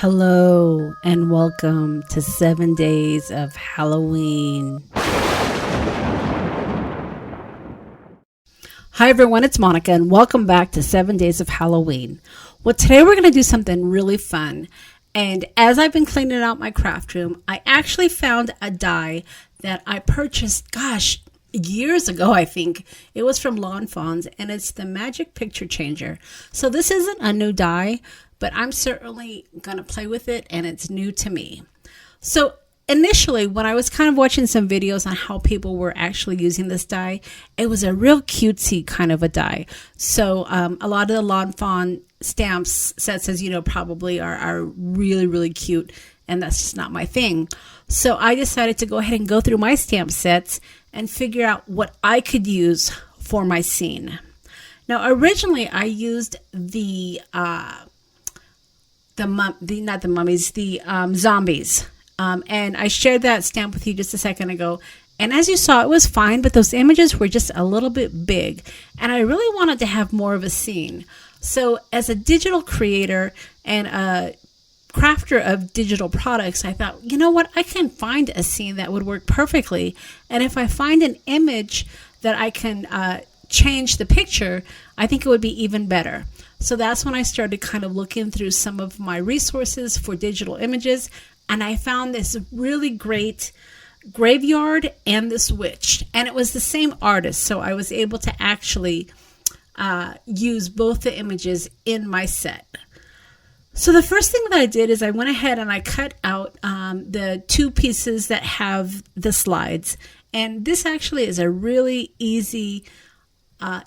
Hello and welcome to 7 days of Halloween. Hi everyone, it's Monica and welcome back to 7 days of Halloween. Well, today we're going to do something really fun. And as I've been cleaning out my craft room, I actually found a die that I purchased, years ago, I think. It was from Lawn Fawns, and it's the Magic Picture Changer. So this isn't a new die, but I'm certainly going to play with it, and it's new to me. So initially, when I was kind of watching some videos on how people were actually using this die, it was a real cutesy kind of a die. So a lot of the Lawn Fawn stamps sets, as you know, probably are really, really cute, and that's just not my thing. So I decided to go ahead and go through my stamp sets and figure out what I could use for my scene. Now, originally I used the zombies. And I shared that stamp with you just a second ago. And as you saw, it was fine, but those images were just a little bit big. And I really wanted to have more of a scene. So as a digital creator and a crafter of digital products, I thought, you know what, I can find a scene that would work perfectly. And if I find an image that I can change the picture, I think it would be even better. So that's when I started kind of looking through some of my resources for digital images. And I found this really great graveyard and this witch. And it was the same artist. So I was able to actually use both the images in my set. So the first thing that I did is I went ahead and I cut out the two pieces that have the slides. And this actually is a really easy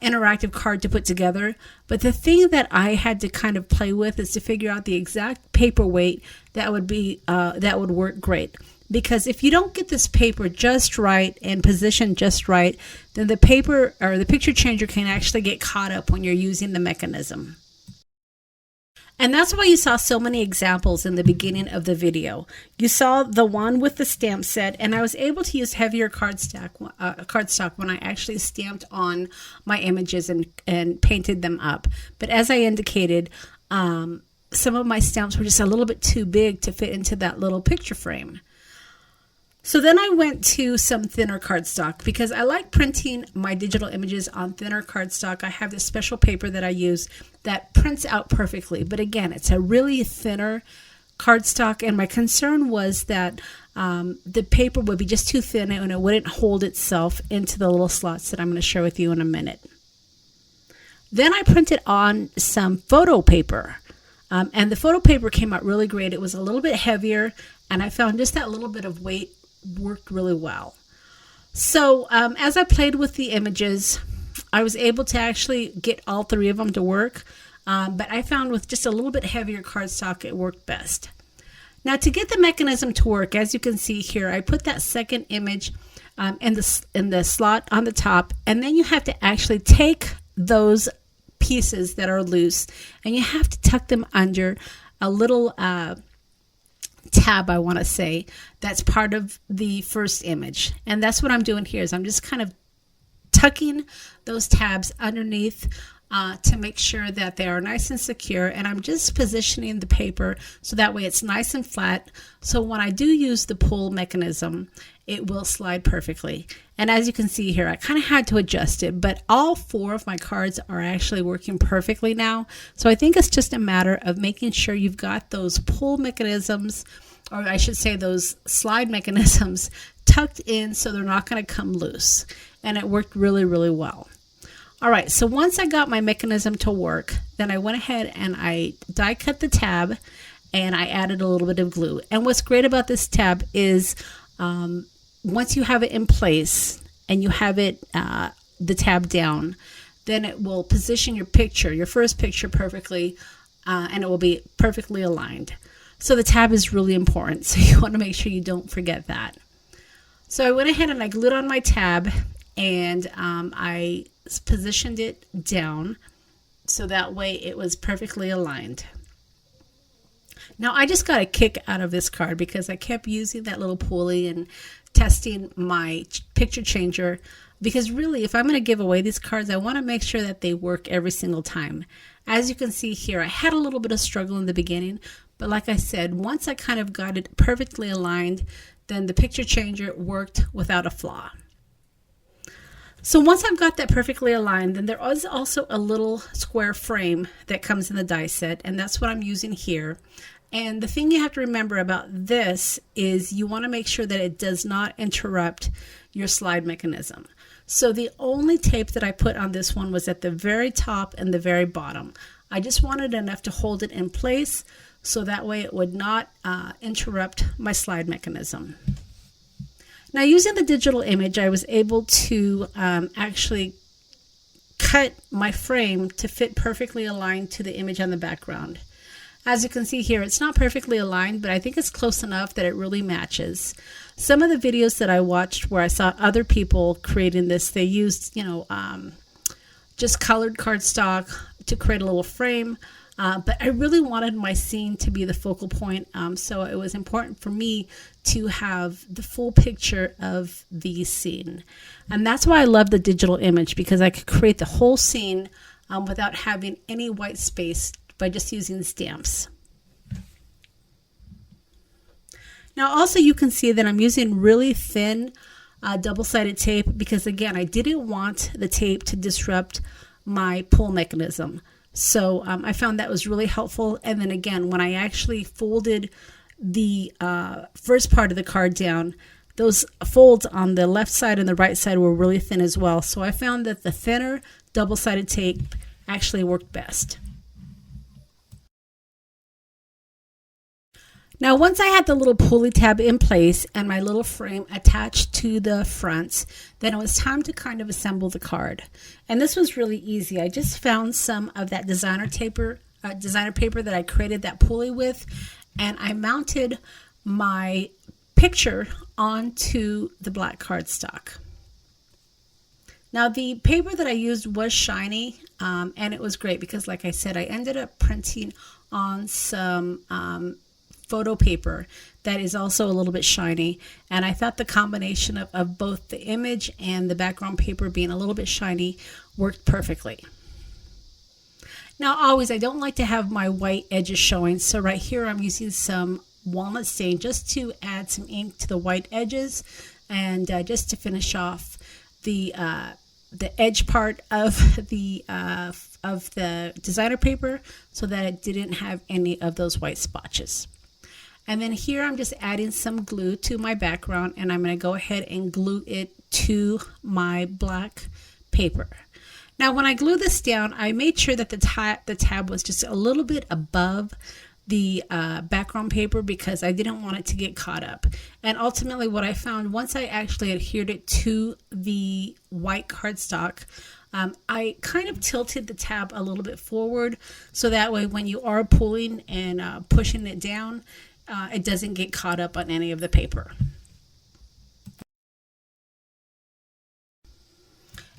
interactive card to put together. But the thing that I had to kind of play with is to figure out the exact paper weight that would work great. Because if you don't get this paper just right and positioned just right, then the paper or the picture changer can actually get caught up when you're using the mechanism. And that's why you saw so many examples in the beginning of the video. You saw the one with the stamp set, and I was able to use heavier cardstock when I actually stamped on my images and painted them up. But as I indicated, some of my stamps were just a little bit too big to fit into that little picture frame. So then I went to some thinner cardstock because I like printing my digital images on thinner cardstock. I have this special paper that I use that prints out perfectly. But again, it's a really thinner cardstock, and my concern was that the paper would be just too thin and it wouldn't hold itself into the little slots that I'm going to share with you in a minute. Then I printed on some photo paper. And the photo paper came out really great. It was a little bit heavier, and I found just that little bit of weight worked really well. So as I played with the images, I was able to actually get all three of them to work. But I found with just a little bit heavier cardstock, it worked best. Now, to get the mechanism to work, as you can see here, I put that second image in the slot on the top, and then you have to actually take those pieces that are loose and you have to tuck them under a little tab, I want to say, that's part of the first image. And that's what I'm doing here, is I'm just kind of tucking those tabs underneath to make sure that they are nice and secure. And I'm just positioning the paper so that way it's nice and flat. So when I do use the pull mechanism, it will slide perfectly. And as you can see here, I kind of had to adjust it, but all four of my cards are actually working perfectly now. So I think it's just a matter of making sure you've got those pull mechanisms, or I should say those slide mechanisms, tucked in so they're not going to come loose. And it worked really, really well. All right, so once I got my mechanism to work, then I went ahead and I die cut the tab and I added a little bit of glue. And what's great about this tab is once you have it in place and you have it the tab down, then it will position your picture, your first picture, perfectly, and it will be perfectly aligned. So the tab is really important, so you want to make sure you don't forget that. So I went ahead and I glued on my tab, and I positioned it down so that way it was perfectly aligned. Now I just got a kick out of this card because I kept using that little pulley and testing my picture changer, because really, if I'm going to give away these cards, I want to make sure that they work every single time. As you can see here, I had a little bit of struggle in the beginning, But like I said, once I kind of got it perfectly aligned, then the picture changer worked without a flaw. So once I've got that perfectly aligned, then there is also a little square frame that comes in the die set, and that's what I'm using here. And the thing you have to remember about this is you want to make sure that it does not interrupt your slide mechanism. So the only tape that I put on this one was at the very top and the very bottom. I just wanted enough to hold it in place so that way it would not interrupt my slide mechanism. Now, using the digital image, I was able to actually cut my frame to fit perfectly aligned to the image on the background. As you can see here, it's not perfectly aligned, but I think it's close enough that it really matches. Some of the videos that I watched where I saw other people creating this, they used, just colored cardstock to create a little frame. But I really wanted my scene to be the focal point, so it was important for me to have the full picture of the scene. And that's why I love the digital image, because I could create the whole scene without having any white space by just using stamps. Now also you can see that I'm using really thin double-sided tape because, again, I didn't want the tape to disrupt my pull mechanism. So I found that was really helpful. And then again, when I actually folded the first part of the card down, those folds on the left side and the right side were really thin as well. So I found that the thinner double-sided tape actually worked best. Now, once I had the little pulley tab in place and my little frame attached to the fronts, then it was time to kind of assemble the card. And this was really easy. I just found some of that designer paper that I created that pulley with, and I mounted my picture onto the black cardstock. Now, the paper that I used was shiny, and it was great because, like I said, I ended up printing on some photo paper that is also a little bit shiny, and I thought the combination of both the image and the background paper being a little bit shiny worked perfectly. Now, always, I don't like to have my white edges showing, so right here I'm using some walnut stain just to add some ink to the white edges and just to finish off the edge part of the designer paper so that it didn't have any of those white spotches. And then here I'm just adding some glue to my background, and I'm going to go ahead and glue it to my black paper. Now, when I glue this down, I made sure that the tab was just a little bit above the background paper because I didn't want it to get caught up. And ultimately what I found, once I actually adhered it to the white cardstock, I kind of tilted the tab a little bit forward so that way when you are pulling and pushing it down, it doesn't get caught up on any of the paper.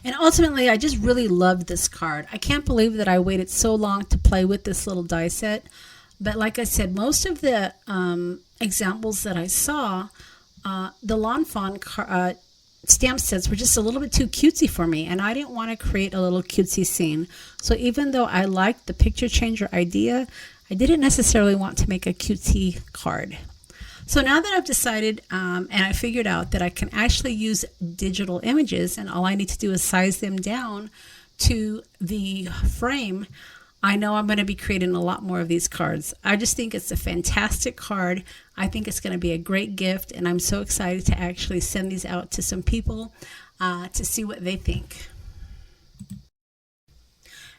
And ultimately, I just really loved this card. I can't believe that I waited so long to play with this little die set. But like I said, most of the examples that I saw, the Lawn Fawn stamp sets were just a little bit too cutesy for me, and I didn't want to create a little cutesy scene. So even though I liked the picture changer idea, I didn't necessarily want to make a cutesy card. So now that I've decided and I figured out that I can actually use digital images and all I need to do is size them down to the frame, I know I'm going to be creating a lot more of these cards. I just think it's a fantastic card. I think it's going to be a great gift, and I'm so excited to actually send these out to some people to see what they think.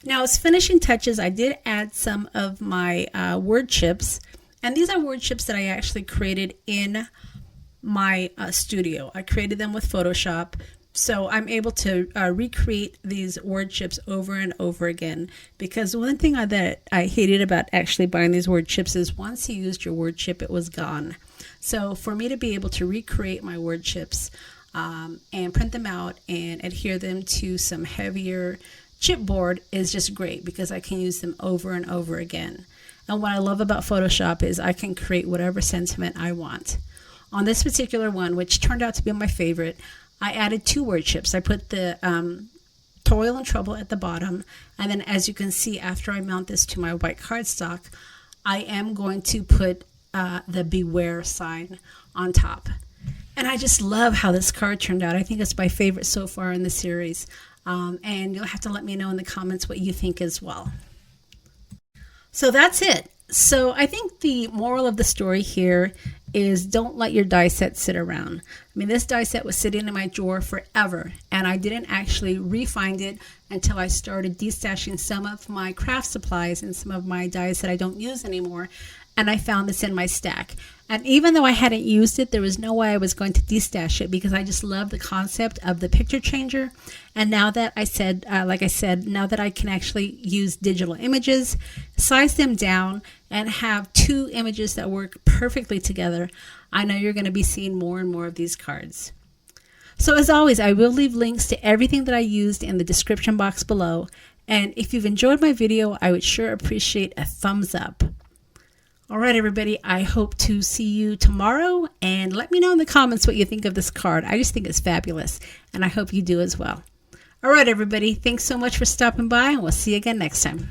Now, as finishing touches, I did add some of my word chips, and these are word chips that I actually created in my studio. I created them with Photoshop, so I'm able to recreate these word chips over and over again, because one thing that I hated about actually buying these word chips is once you used your word chip, it was gone. So for me to be able to recreate my word chips and print them out and adhere them to some heavier chipboard is just great because I can use them over and over again. And what I love about Photoshop is I can create whatever sentiment I want. On this particular one, which turned out to be my favorite, I added 2 word chips. I put the toil and trouble at the bottom, and then as you can see, after I mount this to my white cardstock, I am going to put the beware sign on top. And I just love how this card turned out. I think it's my favorite so far in the series. And you'll have to let me know in the comments what you think as well. So that's it. So I think the moral of the story here is don't let your die set sit around. I mean, this die set was sitting in my drawer forever, and I didn't actually re-find it until I started destashing some of my craft supplies and some of my dies that I don't use anymore, and I found this in my stack. And even though I hadn't used it, there was no way I was going to destash it because I just love the concept of the picture changer. And now that like I said, now that I can actually use digital images, size them down, and have two images that work perfectly together, I know you're going to be seeing more and more of these cards. So as always, I will leave links to everything that I used in the description box below. And if you've enjoyed my video, I would sure appreciate a thumbs up. All right, everybody, I hope to see you tomorrow, and let me know in the comments what you think of this card. I just think it's fabulous, and I hope you do as well. All right, everybody, thanks so much for stopping by, and we'll see you again next time.